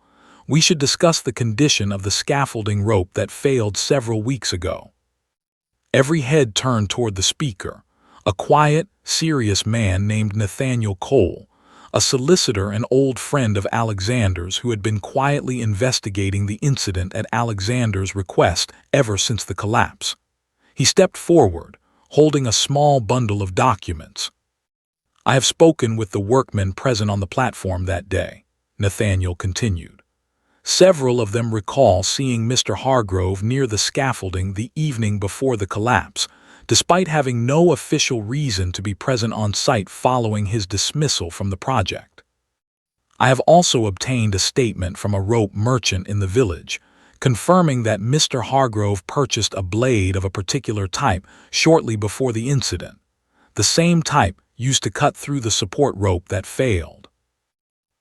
We should discuss the condition of the scaffolding rope that failed several weeks ago." Every head turned toward the speaker, a quiet, serious man named Nathaniel Cole, a solicitor and old friend of Alexander's who had been quietly investigating the incident at Alexander's request ever since the collapse. He stepped forward, holding a small bundle of documents. "I have spoken with the workmen present on the platform that day," Nathaniel continued. "Several of them recall seeing Mr. Hargrove near the scaffolding the evening before the collapse, despite having no official reason to be present on site following his dismissal from the project. I have also obtained a statement from a rope merchant in the village, confirming that Mr. Hargrove purchased a blade of a particular type shortly before the incident, the same type used to cut through the support rope that failed."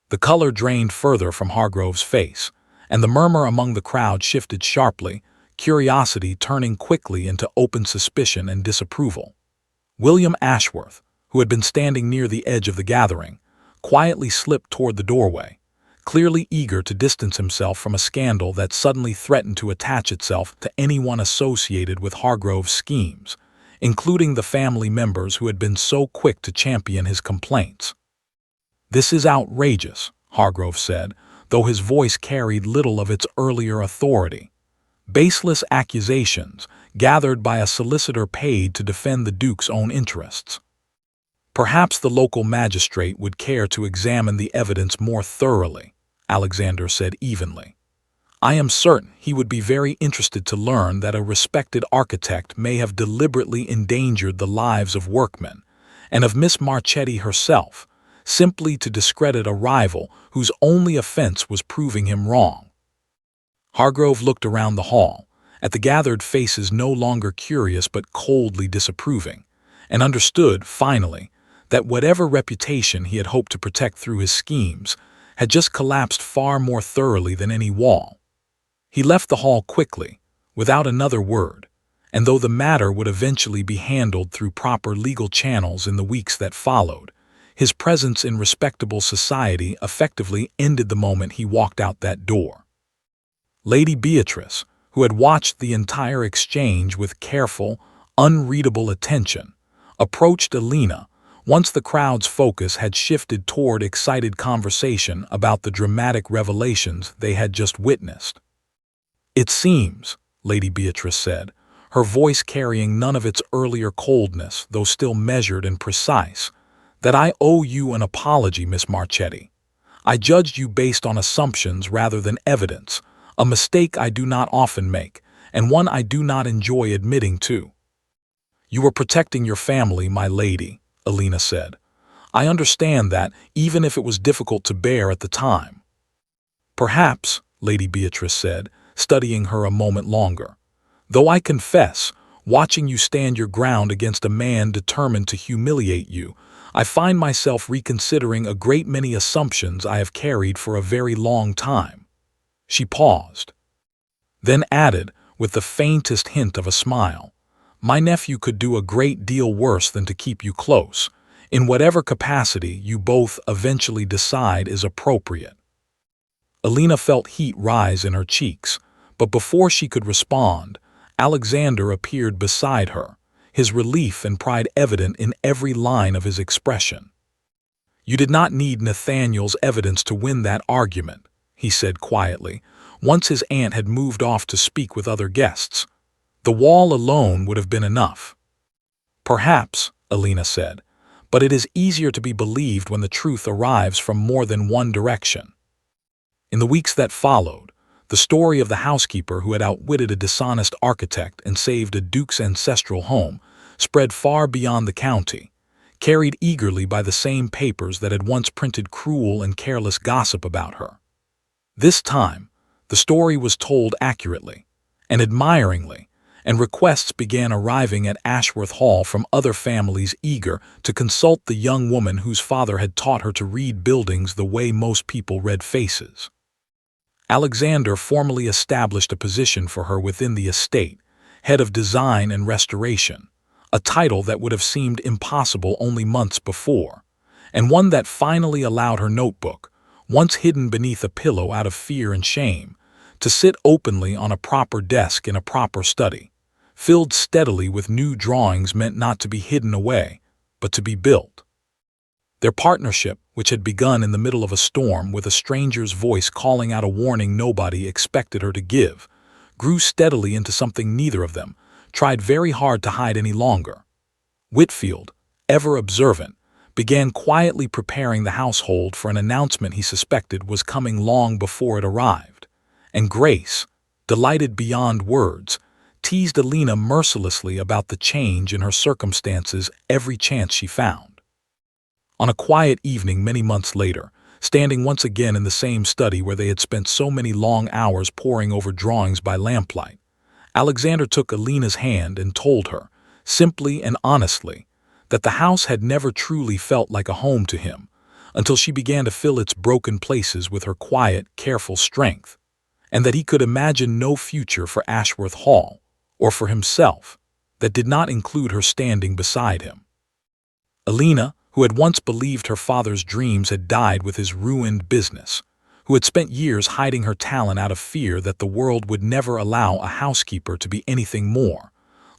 The color drained further from Hargrove's face, and the murmur among the crowd shifted sharply, curiosity turning quickly into open suspicion and disapproval. William Ashworth, who had been standing near the edge of the gathering, quietly slipped toward the doorway, clearly eager to distance himself from a scandal that suddenly threatened to attach itself to anyone associated with Hargrove's schemes, including the family members who had been so quick to champion his complaints. "This is outrageous," Hargrove said, though his voice carried little of its earlier authority. "Baseless accusations, gathered by a solicitor paid to defend the Duke's own interests. Perhaps the local magistrate would care to examine the evidence more thoroughly," Alexander said evenly. "I am certain he would be very interested to learn that a respected architect may have deliberately endangered the lives of workmen, and of Miss Marchetti herself, simply to discredit a rival whose only offense was proving him wrong." Hargrove looked around the hall, at the gathered faces no longer curious but coldly disapproving, and understood, finally, that whatever reputation he had hoped to protect through his schemes had just collapsed far more thoroughly than any wall. He left the hall quickly, without another word, and though the matter would eventually be handled through proper legal channels in the weeks that followed, his presence in respectable society effectively ended the moment he walked out that door. Lady Beatrice, who had watched the entire exchange with careful, unreadable attention, approached Alina once the crowd's focus had shifted toward excited conversation about the dramatic revelations they had just witnessed. "It seems," Lady Beatrice said, her voice carrying none of its earlier coldness, though still measured and precise, "that I owe you an apology, Miss Marchetti. I judged you based on assumptions rather than evidence, a mistake I do not often make, and one I do not enjoy admitting to." "You were protecting your family, my lady," Alina said. "I understand that, even if it was difficult to bear at the time." "Perhaps," Lady Beatrice said, studying her a moment longer, "though I confess, watching you stand your ground against a man determined to humiliate you, I find myself reconsidering a great many assumptions I have carried for a very long time." She paused, then added, with the faintest hint of a smile, "My nephew could do a great deal worse than to keep you close, in whatever capacity you both eventually decide is appropriate." Alina felt heat rise in her cheeks, but before she could respond, Alexander appeared beside her, his relief and pride evident in every line of his expression. "You did not need Nathaniel's evidence to win that argument," he said quietly, once his aunt had moved off to speak with other guests. "The wall alone would have been enough." "Perhaps," Alina said, "but it is easier to be believed when the truth arrives from more than one direction." In the weeks that followed, the story of the housekeeper who had outwitted a dishonest architect and saved a duke's ancestral home spread far beyond the county, carried eagerly by the same papers that had once printed cruel and careless gossip about her. This time, the story was told accurately and admiringly, and requests began arriving at Ashworth Hall from other families eager to consult the young woman whose father had taught her to read buildings the way most people read faces. Alexander formally established a position for her within the estate, head of design and restoration, a title that would have seemed impossible only months before, and one that finally allowed her notebook, once hidden beneath a pillow out of fear and shame, to sit openly on a proper desk in a proper study, filled steadily with new drawings meant not to be hidden away, but to be built. Their partnership, which had begun in the middle of a storm with a stranger's voice calling out a warning nobody expected her to give, grew steadily into something neither of them tried very hard to hide any longer. Whitfield, ever observant, began quietly preparing the household for an announcement he suspected was coming long before it arrived, and Grace, delighted beyond words, teased Alina mercilessly about the change in her circumstances every chance she found. On a quiet evening many months later, standing once again in the same study where they had spent so many long hours poring over drawings by lamplight, Alexander took Alina's hand and told her, simply and honestly, that the house had never truly felt like a home to him until she began to fill its broken places with her quiet, careful strength, and that he could imagine no future for Ashworth Hall, or for himself, that did not include her standing beside him. Alina, who had once believed her father's dreams had died with his ruined business, who had spent years hiding her talent out of fear that the world would never allow a housekeeper to be anything more,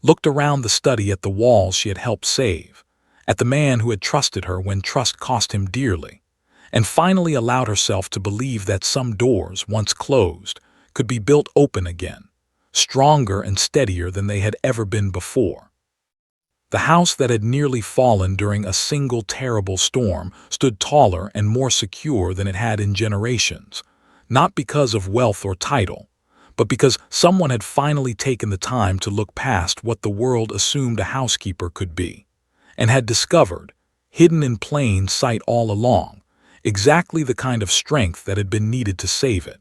looked around the study at the walls she had helped save, at the man who had trusted her when trust cost him dearly, and finally allowed herself to believe that some doors, once closed, could be built open again, stronger and steadier than they had ever been before. The house that had nearly fallen during a single terrible storm stood taller and more secure than it had in generations, not because of wealth or title, but because someone had finally taken the time to look past what the world assumed a housekeeper could be, and had discovered, hidden in plain sight all along, exactly the kind of strength that had been needed to save it.